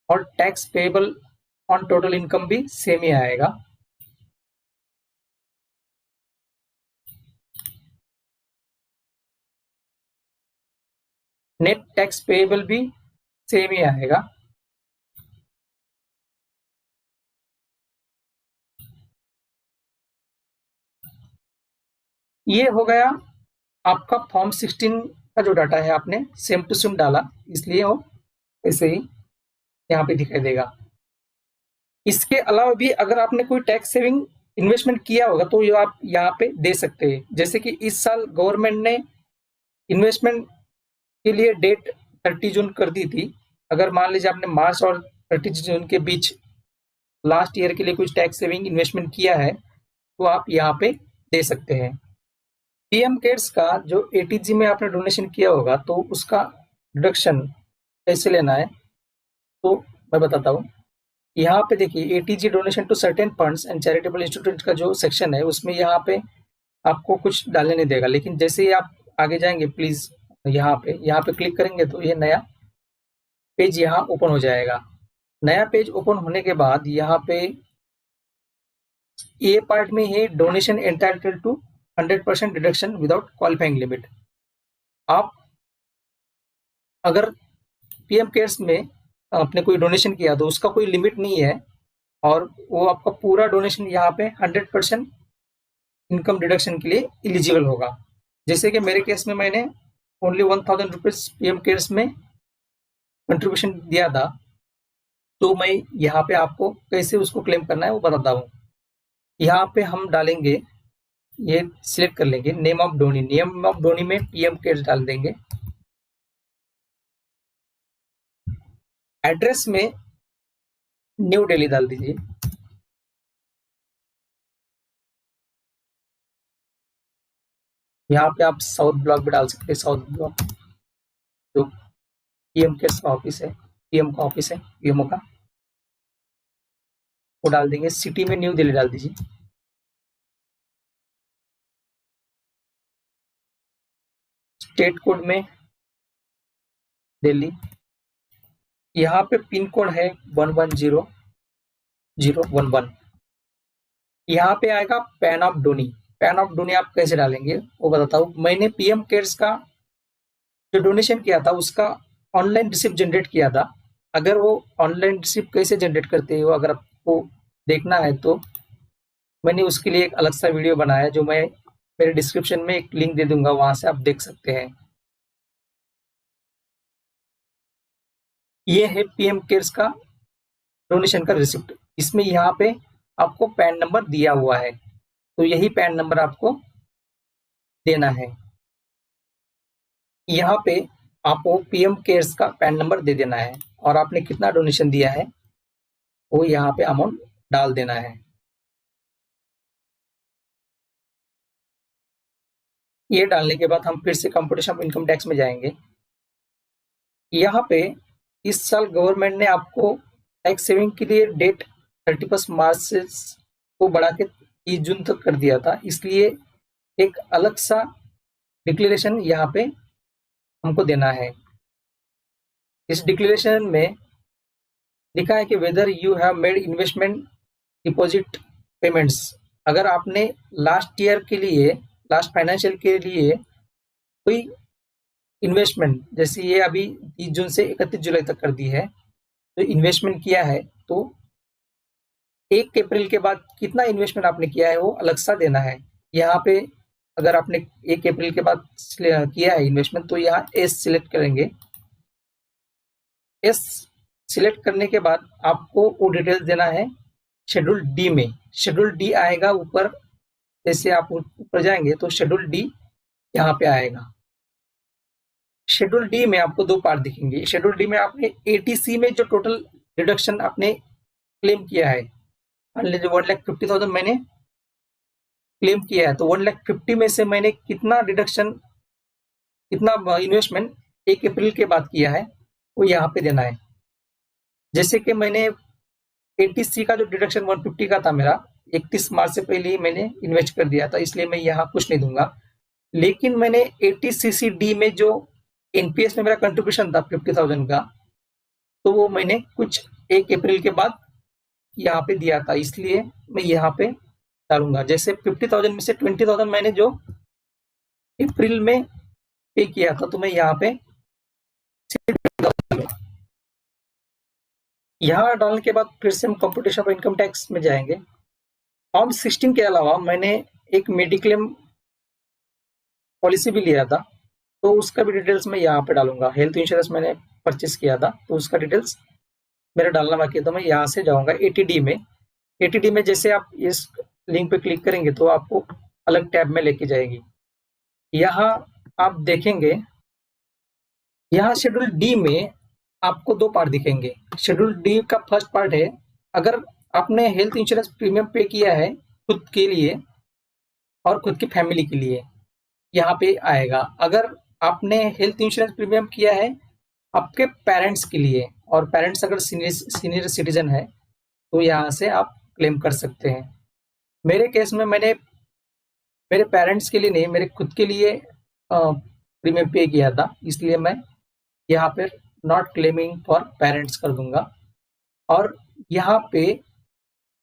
और tax payable on total income भी सेम ही आएगा। नेट टैक्स पेएबल भी सेम ही आएगा। ये हो गया आपका फॉर्म 16 का जो डाटा है, आपने सेम टू सेम डाला, इसलिए वो ऐसे ही यहाँ पे दिखाई देगा। इसके अलावा भी अगर आपने कोई टैक्स सेविंग इन्वेस्टमेंट किया होगा तो ये आप यहाँ पे दे सकते हैं। जैसे कि इस साल गवर्नमेंट ने इन्वेस्टमेंट के लिए डेट 30 जून कर दी थी। अगर मान लीजिए आपने मार्च और 30 जून के बीच लास्ट ईयर के लिए कुछ टैक्स सेविंग इन्वेस्टमेंट किया है तो आप यहाँ पे दे सकते हैं। पीएम केयर्स का जो एटीजी में आपने डोनेशन किया होगा तो उसका डिडक्शन कैसे लेना है तो मैं बताता हूँ। यहाँ पे देखिए, eighty G donation to certain funds and charitable institute का जो सेक्शन है उसमें यहाँ पे आपको कुछ डालने नहीं देगा, लेकिन जैसे ही आप आगे जाएंगे प्लीज यहाँ पे क्लिक करेंगे तो ये नया पेज यहाँ ओपन हो जाएगा। नया पेज ओपन होने के बाद यहाँ पे ये पार्ट में है donation entitle to 100% deduction without qualifying limit. आप अगर पीएम केयर्स में आपने कोई डोनेशन किया तो उसका कोई लिमिट नहीं है, और वो आपका पूरा डोनेशन यहाँ पे 100% इनकम डिडक्शन के लिए एलिजिबल होगा। जैसे कि मेरे केस में मैंने ओनली 1000 रुपीज पीएम केयर्स में कंट्रीब्यूशन दिया था, तो मैं यहाँ पे आपको कैसे उसको क्लेम करना है वो बताता हूँ। यहाँ पे हम डालेंगे, ये सिलेक्ट कर लेंगे name of donee. Name of donee में पीएम केयर्स डाल देंगे। एड्रेस में न्यू दिल्ली डाल दीजिए। यहाँ पे आप साउथ ब्लॉक भी डाल सकते हैं, साउथ ब्लॉक जो पीएम केयर्स का ऑफिस है, पीएम का ऑफिस है पीएमओ का, वो डाल देंगे। सिटी में न्यू दिल्ली डाल दीजिए। स्टेट कोड में दिल्ली। यहाँ पे पिन कोड है 110011। यहाँ पे आएगा PAN of donee. PAN of donee आप कैसे डालेंगे वो बताता हूँ। मैंने पीएम केयर्स का जो डोनेशन किया था उसका ऑनलाइन रिसिप्ट जनरेट किया था। अगर वो ऑनलाइन रिसिप्ट कैसे जनरेट करते हो अगर आपको देखना है तो मैंने उसके लिए एक अलग सा वीडियो बनाया, जो मैं मेरे डिस्क्रिप्शन में एक लिंक दे दूंगा, वहां से आप देख सकते हैं। ये है पीएम केयर्स का डोनेशन का रिसिप्ट। इसमें यहाँ पे आपको पैन नंबर दिया हुआ है, तो यही पैन नंबर आपको देना है। यहाँ पे आपको पीएम केयर्स का पैन नंबर दे देना है, और आपने कितना डोनेशन दिया है वो यहाँ पे अमाउंट डाल देना है। ये डालने के बाद हम फिर से कंप्यूटेशन ऑफ इनकम टैक्स में जाएंगे। यहाँ पे इस साल गवर्नमेंट ने आपको टैक्स सेविंग के लिए डेट 31 मार्च से को बढ़ा के 30 जून तक कर दिया था, इसलिए एक अलग सा डिक्लेरेशन यहाँ पे हमको देना है। इस डिक्लेरेशन में लिखा है कि whether you have made investment deposit payments अगर आपने लास्ट ईयर के लिए, लास्ट फाइनेंशियल के लिए कोई इन्वेस्टमेंट, जैसे ये अभी 30 जून से 31 जुलाई तक कर दी है, तो इन्वेस्टमेंट किया है, तो 1 अप्रैल के बाद कितना इन्वेस्टमेंट आपने किया है वो अलग सा देना है। यहाँ पे अगर आपने 1 अप्रैल के बाद किया है इन्वेस्टमेंट, तो यहाँ एस सिलेक्ट करेंगे। एस सिलेक्ट करने के बाद आपको वो डिटेल्स देना है शेड्यूल डी में। शेड्यूल डी आएगा ऊपर, जैसे आप ऊपर जाएंगे तो शेड्यूल डी यहाँ पे आएगा। शेड्यूल डी में आपको 2 पार्ट दिखेंगे। शेड्यूल डी में आपने एटीसी में जो टोटल डिडक्शन आपने क्लेम किया है, मान लीजिए 1,50,000 मैंने क्लेम किया है, तो 1,50,000 में से मैंने कितना डिडक्शन, कितना इन्वेस्टमेंट 1 अप्रैल के बाद किया है, वो यहाँ पे देना है। जैसे कि मैंने एटीसी का जो डिडक्शन 150 का था मेरा, 31 मार्च से पहले ही मैंने इन्वेस्ट कर दिया था, इसलिए मैं यहाँ कुछ नहीं दूंगा। लेकिन मैंने 80CCD में जो एनपीएस में मेरा कंट्रीब्यूशन था 50,000 का, तो वो मैंने कुछ 1 अप्रैल के बाद यहाँ पे दिया था, इसलिए मैं यहाँ पे डालूंगा। जैसे 50,000 में से 20,000 मैंने जो अप्रैल में पे किया था, तो मैं यहाँ पे यहाँ डालने के बाद फिर से हम कंप्यूटेशन ऑफ इनकम टैक्स में जाएंगे। फॉर्म 16 के अलावा मैंने एक मेडिक्लेम पॉलिसी भी लिया था, तो उसका भी डिटेल्स मैं यहाँ पे डालूंगा। हेल्थ इंश्योरेंस मैंने परचेस किया था, तो उसका डिटेल्स मेरा डालना बाकी है, तो मैं यहाँ से जाऊँगा एटीडी में। एटीडी में जैसे आप इस लिंक पे क्लिक करेंगे तो आपको अलग टैब में लेके जाएगी। यहाँ आप देखेंगे, यहाँ शेड्यूल डी में आपको 2 पार्ट दिखेंगे। शेड्यूल डी का फर्स्ट पार्ट है, अगर आपने हेल्थ इंश्योरेंस प्रीमियम पे किया है खुद के लिए और खुद की फैमिली के लिए, यहाँ पे आएगा। अगर आपने हेल्थ इंश्योरेंस प्रीमियम किया है आपके पेरेंट्स के लिए, और पेरेंट्स अगर सीनियर सिटीजन है, तो यहाँ से आप क्लेम कर सकते हैं। मेरे केस में मैंने मेरे पेरेंट्स के लिए नहीं, मेरे खुद के लिए प्रीमियम पे किया था, इसलिए मैं यहाँ पे नॉट क्लेमिंग फॉर पेरेंट्स कर दूंगा। और यहाँ पे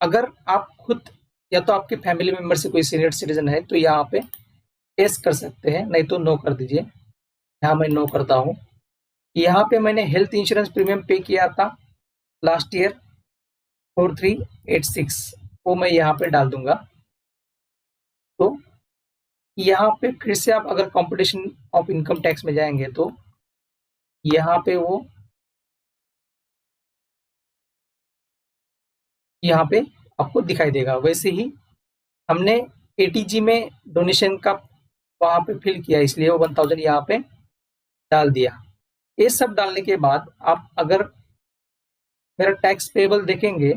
अगर आप खुद या तो आपके फैमिली मेंबर से कोई सीनियर सिटीजन है, तो यहाँ पे एस कर सकते हैं, नहीं तो नो कर दीजिए। यहाँ मैं नो करता हूँ। यहाँ पे मैंने हेल्थ इंश्योरेंस प्रीमियम पे किया था लास्ट ईयर 4386, वो मैं यहाँ पे डाल दूंगा। तो यहाँ पे फिर से आप अगर कंपटीशन ऑफ इनकम टैक्स में जाएंगे, तो यहाँ पे वो यहाँ पे आपको दिखाई देगा। वैसे ही हमने एटीजी में डोनेशन का वहाँ पे फिल किया, इसलिए वो 1000 यहाँ पे डाल दिया। ये सब डालने के बाद आप अगर मेरा टैक्स पेबल देखेंगे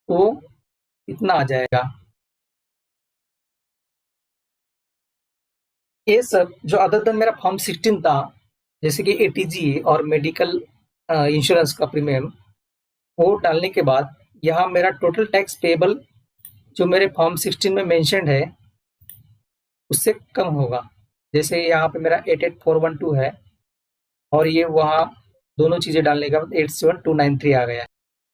तो इतना आ जाएगा। ये सब जो अदर देन मेरा फॉर्म 16 था, जैसे कि एटीजी और मेडिकल इंश्योरेंस का प्रीमियम, वो डालने के बाद यहाँ मेरा टोटल टैक्स पेबल जो मेरे फॉर्म 16 में मेंशन्ड है उससे कम होगा। जैसे यहाँ पे मेरा 88412 है, और ये वहाँ दोनों चीज़ें डालने के बाद 87293 आ गया।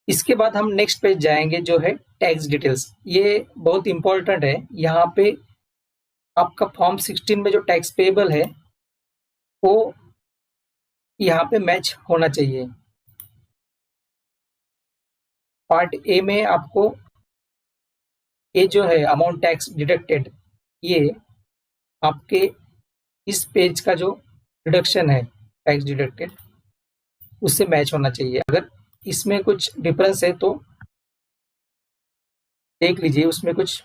इसके बाद हम नेक्स्ट पेज जाएंगे, जो है टैक्स डिटेल्स। ये बहुत इंपॉर्टेंट है। यहाँ पे आपका फॉर्म 16 में जो टैक्स पेबल है वो यहाँ पे मैच होना चाहिए। पार्ट ए में आपको ये जो है अमाउंट टैक्स डिडक्टेड, ये आपके इस पेज का जो डिडक्शन है टैक्स डिडक्टेड उससे मैच होना चाहिए। अगर इसमें कुछ डिफरेंस है तो देख लीजिए, उसमें कुछ।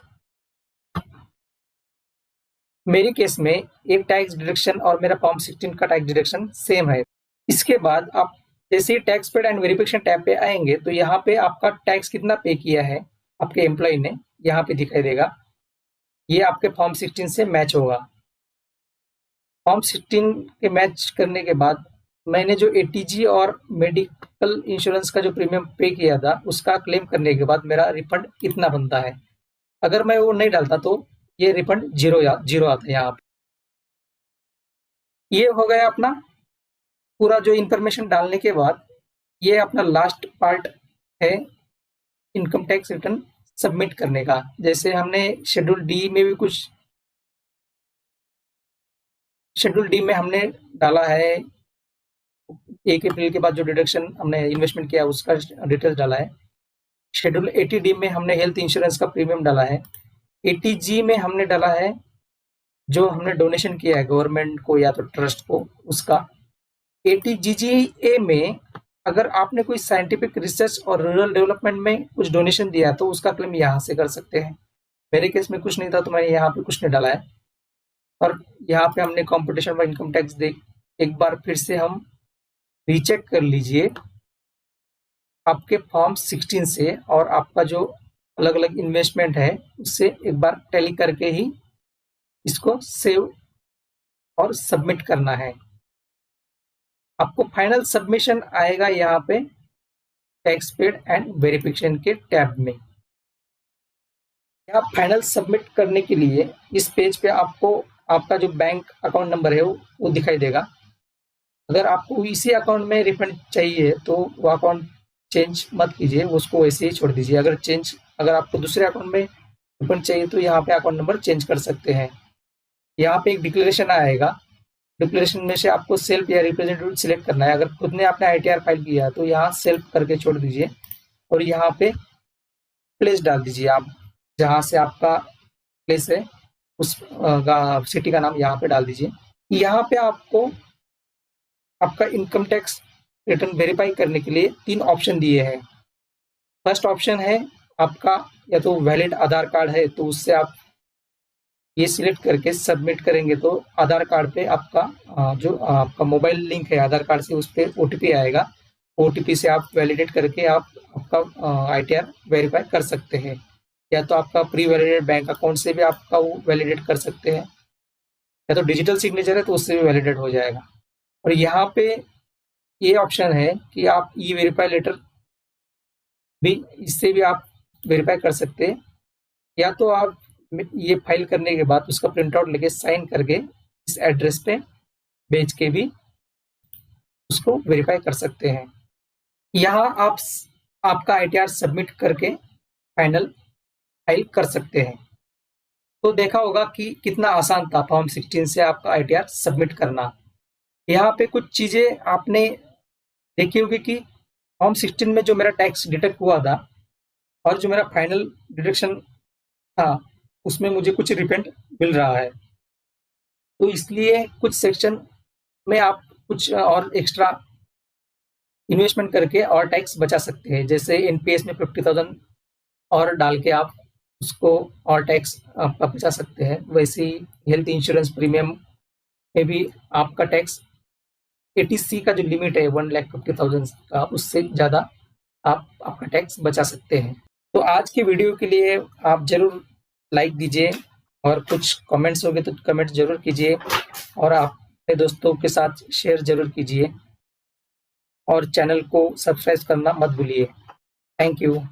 मेरे केस में एक टैक्स डिडक्शन और मेरा फॉर्म 16 का टैक्स डिडक्शन सेम है। इसके बाद आप जैसे ही tax paid and verification tab पे आएंगे, तो यहाँ पे आपका टैक्स कितना पे किया है आपके एम्प्लॉय ने, यहाँ पे दिखाई देगा। ये आपके फॉर्म 16 से मैच होगा। फॉर्म 16 के मैच करने के बाद मैंने जो एटीजी और मेडिकल इंश्योरेंस का जो प्रीमियम पे किया था उसका क्लेम करने के बाद मेरा रिफंड इतना बनता है। अगर मैं वो नहीं डालता तो ये रिफंड जीरो आता है। यहाँ पे ये हो गया अपना पूरा जो इन्फॉर्मेशन डालने के बाद, ये अपना लास्ट पार्ट है इनकम टैक्स रिटर्न सबमिट करने का। जैसे हमने शेड्यूल डी में भी कुछ, शेड्यूल डी में हमने डाला है 1 अप्रैल के बाद जो डिडक्शन हमने इन्वेस्टमेंट किया उसका डिटेल्स डाला है। शेड्यूल 80D में हमने हेल्थ इंश्योरेंस का प्रीमियम डाला है। 80G में हमने डाला है जो हमने डोनेशन किया है गवर्नमेंट को या तो ट्रस्ट को उसका। 80GGA में अगर आपने कोई साइंटिफिक रिसर्च और रूरल डेवलपमेंट में कुछ डोनेशन दिया तो उसका क्लेम यहाँ से कर सकते हैं। मेरे केस में कुछ नहीं था तो मैंने यहाँ पे कुछ नहीं डाला है। और यहाँ पे हमने कॉम्पिटिशन व इनकम टैक्स दे, एक बार फिर से हम रीचेक कर लीजिए आपके फॉर्म 16 से, और आपका जो अलग अलग इन्वेस्टमेंट है उससे एक बार टैली करके ही इसको सेव और सबमिट करना है। आपको फाइनल सबमिशन आएगा यहाँ पे टैक्स पेड एंड वेरिफिकेशन के टैब में। यहाँ फाइनल सबमिट करने के लिए इस पेज पे आपको आपका जो बैंक अकाउंट नंबर है वो दिखाई देगा। अगर आपको इसी अकाउंट में रिफंड चाहिए तो वो अकाउंट चेंज मत कीजिए, उसको वैसे ही छोड़ दीजिए। अगर आपको दूसरे अकाउंट में रिफंड चाहिए तो यहाँ पे अकाउंट नंबर चेंज कर सकते हैं। यहाँ पे एक डिक्लेरेशन आएगा, डिक्लेरेशन में से आपको सेल्फ या रिप्रेजेंटेटिव सिलेक्ट करना है। अगर खुद ने आपने ITR फाइल किया है तो यहाँ सेल्फ करके छोड़ दीजिए और यहाँ पे प्लेस डाल दीजिए। आप जहाँ से आपका प्लेस है उस सिटी का नाम यहाँ पे डाल दीजिए। यहाँ पे आपको आपका इनकम टैक्स रिटर्न वेरीफाई करने के लिए 3 ऑप्शन दिए हैं। फर्स्ट ऑप्शन है आपका या तो वैलिड आधार कार्ड है तो उससे आप ये सिलेक्ट करके सबमिट करेंगे तो आधार कार्ड पे आपका जो आपका मोबाइल लिंक है आधार कार्ड से उस पर OTP आएगा। OTP से आप वैलिडेट करके आप आपका ITR वेरीफाई कर सकते हैं, या तो आपका प्री वैलिडेट बैंक अकाउंट से भी आपका वो वैलिडेट कर सकते हैं, या तो डिजिटल सिग्नेचर है तो उससे भी वैलिडेट हो जाएगा। और यहाँ पे ये ऑप्शन है कि आप E-वेरीफाई लेटर भी, इससे भी आप वेरीफाई कर सकते हैं, या तो आप ये फाइल करने के बाद उसका प्रिंट आउट लेके साइन करके इस एड्रेस पे भेज के भी उसको वेरीफाई कर सकते हैं। यहाँ आप आपका ITR सबमिट करके फाइनल फाइल कर सकते हैं। तो देखा होगा कि कितना आसान था फॉर्म 16 से आपका ITR सबमिट करना। यहाँ पे कुछ चीजें आपने देखी होगी कि फॉर्म 16 में जो मेरा टैक्स डिडक्ट हुआ था और जो मेरा फाइनल डिडक्शन था उसमें मुझे कुछ रिफंड मिल रहा है। तो इसलिए कुछ सेक्शन में आप कुछ और एक्स्ट्रा इन्वेस्टमेंट करके और टैक्स बचा सकते हैं। जैसे NPS में 50,000 और डाल के आप उसको और टैक्स आपका बचा सकते हैं। वैसे ही हेल्थ इंश्योरेंस प्रीमियम में भी आपका टैक्स 80C का जो लिमिट है 1,50,000 का, उससे ज़्यादा आप आपका टैक्स बचा सकते हैं। तो आज की वीडियो के लिए आप ज़रूर लाइक दीजिए और कुछ कमेंट्स होंगे तो कमेंट ज़रूर कीजिए और आप अपने दोस्तों के साथ शेयर ज़रूर कीजिए और चैनल को सब्सक्राइब करना मत भूलिए। Thank you.